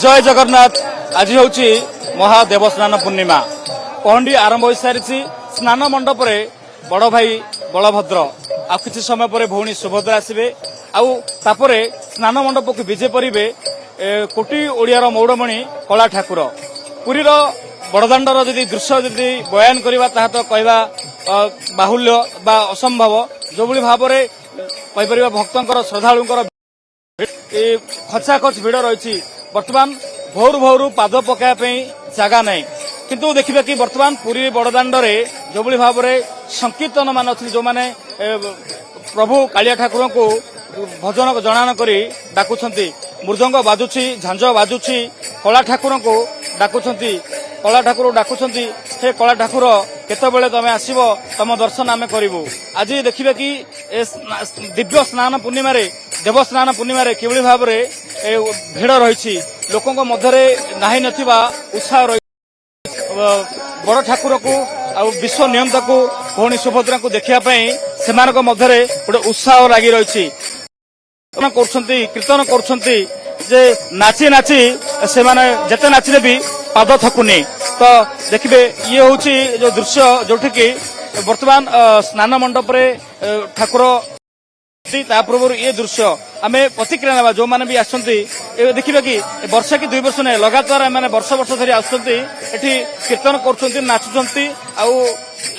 जय जगन्नाथ। आज हूँ महादेवस्नान पूर्णिमा। पहंडी आरंभ हो सारी स्नान मंडप बड़ भाई बलभद्र आ किसी समय पर भौणी सुभद्रा आसवे आउे स्नान मंडप को विजे परिवे कोटी ओडियार मौड़मणि कला ठाकुर। पुरीर बड़दाण्डर जदि दृश्य जदि बयान करवा ता तो कहवा बाहुल्य बा असंभव। जो भाव में कहीपर भक्तर श्रद्धालुंकर खचाखच भिड़ रही। बर्तमान भोर भोर पाद पकाइवाई जगह ना किंतु देखिए कि बर्तमान पुरी बड़दाण्डे जो भाव में संकीर्तन मान अच्छे जो मैंने प्रभु कालिया ठाकुर को भजन जनान करी डाकुछंती। मृदंग बाजुची, झांझ बाजुची, कला ठाकुर को डाकुछंती। कला ठाकुर डाकुछंती हे कला ठाकुर केतबेले तमे आसीबो तम दर्शन आमे करिवु। आज देखिबे कि दिव्य स्नान पूर्णिमा रे देवस्नान पूर्णिमा रे किबळी भाव रे भिड़ रही। लोकंक मध्यरे नाही नथिबा उत्साह रही। बड़ ठाकुर को आ विश्व नियंता को भौणी सुभद्रा को देखिया पई सेमानक मध्यरे गोटे उत्साह लागि रही। कीर्तन करछंती जे नाची नाची से माने जते नाचिले भी पाद थकुनी। तो देखिए ये हूँ जो दृश्य जोठी कि वर्तमान स्नान मंडप रे ठाकुर पूर्व ये दृश्य आम प्रतिक्रिया ना जो मैंने भी आसती देखिए कि वर्ष कि 2 वर्ष नहीं लगातार मैंने वर्ष वर्ष धरी आसुँच कीर्तन कर नाचुंट।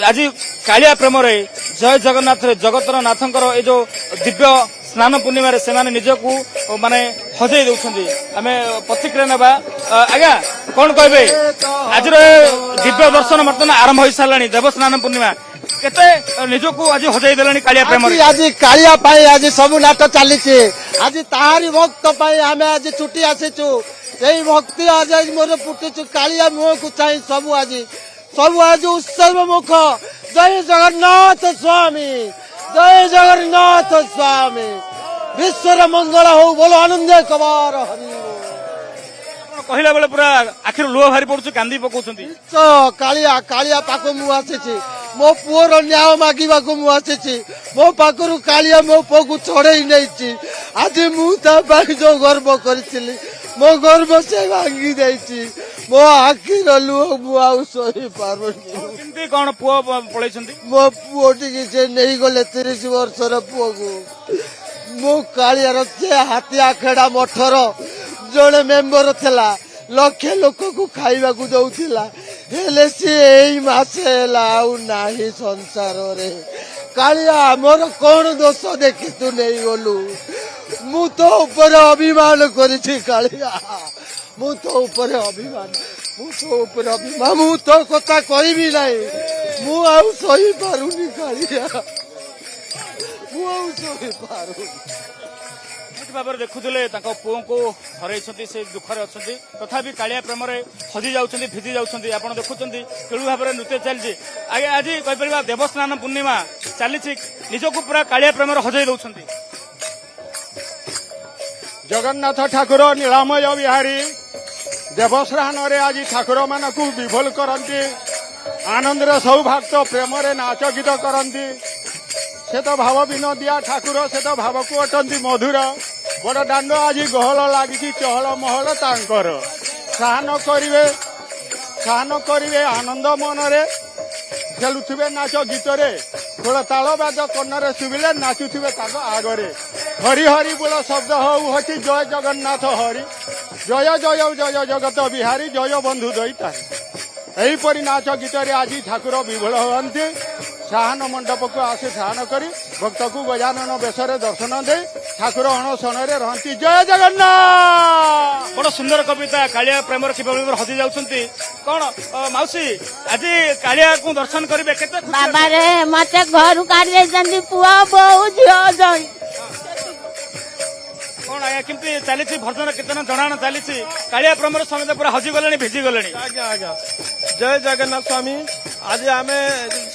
आज कालिया प्रेम जय जगन्नाथ जगतर नाथंकर ये जो दिव्य स्नान पूर्णिमा से निजक माने हजई दौरान आम प्रतिक्रिया ना। आज्ञा कौन कहे आज दिव्य दर्शन बर्तमान आरंभ हो सारा देवस्नान पूर्णिमा केते निजक आज हजई देलानी कालिया प्रेम। आज कालिया पाई आज सब नाट चली आज ताहारी भक्त पाई आम आज छुट्टी आसीचु से भक्ति आज मोर फुटिचु कालिया मुह को चाहे सब आज उत्सव मुख। जय जगन्नाथ स्वामी, जय जगन्नाथ स्वामी। विश्वर मंगल हो बोलो आनंद कबार हरि। कहला बेले पूरा आखिर लुह भारी पड़ुछ कांदी पकाउछंती। कालिया कालिया पाख मु आसीची मो पुअर न्याय मागिबा को मु आसीची मो पाखरु कालिया मो पो को छड़ेई नैची। आज मु ता बाई जो गर्व करथिली मो गर्व से भांगी देछि। मो आखिर लुह मु आउ सही पारुनी। किंती कोन पुओ पळैछंती मो पुओ टिकी से नै गले 30 वर्षर पुओ को मो कालियार से हाथिया खेड़ा मठर जड़े मेम्बर थिला लक्षे लोक को खाइबा को दउथिला हेले से एई मासे लाउ नाही संसार रे। कालिया मोर कोन दोष देखि तू नहीं गलु। मु तो ऊपर अभिमान करिछि कालिया, मु तो ऊपर अभिमान मु तो कथा कहबी नाही। मु आउ सही पारुनी कालिया, मु आउ सही पारुनी। भाव देखुले पुओं को हर से दुखरे अच्छा तथापि कालिया प्रेम हजि जाऊँच भिजी जाऊँच। आप देखुं केलू भाव में नृत्य चलती। आगे आज कहीपर देवस्नान पूर्णिमा चली निजक पूरा कालिया प्रेम हजई दौरान। जगन्नाथ ठाकुर नीलामय बिहारी देवस्नान आज ठाकुर मान को विभोल करती आनंद सब भक्त प्रेम नाच गीत करती। से तो भाव विनोदिया ठाकुर से तो भाव को अटंती मधुर। बड़ दाण्ड आज गहल लगी चहल महल तांकर साहन करिवे आनंद मनरे खेलुवे नाच गीतरे खोल ताल बाज कन्नरे शुभिले नाचुवे आगरे। हरि हरि बोल शब्द हूँ जय जगन्नाथ हरि जय जय जय जगत बिहारी जय बंधु दैता। यहीपरि नाच गीतरे आज ठाकुर विभोल हुए साहन मंडप को आसे साहन करी भक्त को गजानन बेशरे दर्शन दे ठाकुर अणसन रहती। जय जगन्नाथ। बड़ सुंदर कविता कालिया प्रेम हजि जाउछंती। कौन माउसी आज कालिया को दर्शन करिवे केते खुशी बाबा रे मते घर काढ देछंती पुआ बहु झियो जई कौन आया किंतु चली भजन कीर्तन जनाण चली कालिया प्रेम समेत पूरा हजि गले भिजी गले। आज्ञा आज्ञा जय जगन्नाथ स्वामी। आज आम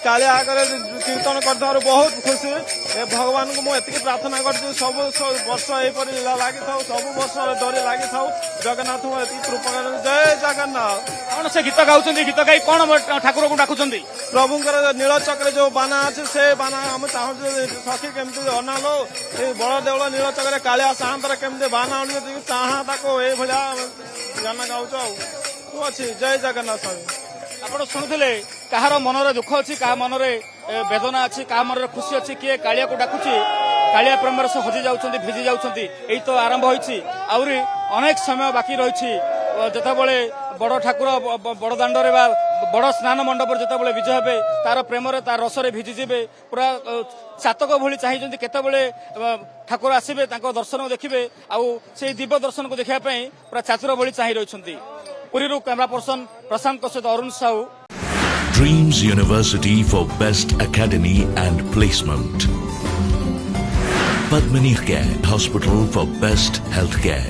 कालिया आगे कीर्तन कर बहुत खुशी ଏ ଭଗବାନଙ୍କୁ ମୁଁ ଏତିକି ପ୍ରାର୍ଥନା କରୁଛି ସବୁ ବର୍ଷ ଏହିପରି ଲୀଳା ଲାଗିଥାଉ ସବୁ ବର୍ଷ ଡୋରି ଲାଗିଥାଉ ଜଗନ୍ନାଥଙ୍କୁ ଏତିକି କୃପା କରନ୍ତୁ ଜୟ ଜଗନ୍ନାଥ। କଣ ସେ ଗୀତ ଗାଉଛନ୍ତି ଗୀତ ଗାଇ କଣ ଠାକୁରଙ୍କୁ ଡାକୁଛନ୍ତି? ପ୍ରଭୁଙ୍କର ନୀଳ ଚକ୍ରରେ ଯୋଉ ବାନା ଅଛି ସେ ବାନା ଆମେ ଚାହୁଁଛୁ ସଖୀ କେମିତି ଅନାଲୋ ଏ ବଡ ଦେଉଳ ନୀଳ ଚକ୍ରରେ କାଳିଆ ସାହାନ୍ତର କେମିତି ବାନା ଆଣୁଛନ୍ତି ଚାହା ତାକୁ ଏଇଭଳିଆ ଗାନ ଗାଉଛୁ ଆଉ ଅଛି ଜୟ ଜଗନ୍ନାଥ। ଆପଣ ଶୁଣୁଥିଲେ କାହାର ମନରେ ଦୁଃଖ ଅଛି କାହା ମନରେ ବେଦନା ଅଛି କାହା ମନରେ ଖୁସି ଅଛି କିଏ କାଳିଆକୁ ଡାକୁଛି କାଳିଆ ପ୍ରେମରେ ସେ ହଜି ଯାଉଛନ୍ତି ଭିଜି ଯାଉଛନ୍ତି। ଏଇ ତ ଆରମ୍ଭ ହୋଇଛି ଆହୁରି ଅନେକ ସମୟ ବାକି ରହିଛି ଯେତେବେଳେ ବଡ ଠାକୁର ବଡ ଦାଣ୍ଡରେ ବା ବଡ ସ୍ନାନ ମଣ୍ଡପରେ ଯେତେବେଳେ ବିଜୟ ହେବେ ତାର ପ୍ରେମରେ ତାର ରସରେ ଭିଜିଯିବେ ପୁରା ଚାତକ ଭଳି ଚାହିଁଛନ୍ତି କେତେବେଳେ ଠାକୁର ଆସିବେ ତାଙ୍କ ଦର୍ଶନ ଦେଖିବେ ଆଉ ସେଇ ଦିବ୍ୟ ଦର୍ଶନକୁ ଦେଖିବା ପାଇଁ ପୁରା ଚାତୁର ଭଳି ଚାହିଁ ରହିଛନ୍ତି। ପୁରୀରୁ କ୍ୟାମେରା ପର୍ସନ ପ୍ରଶାନ୍ତଙ୍କ ସହିତ Arun Sahu. Dreams University for Best Academy and Placement. Padmini Care Hospital for Best Healthcare.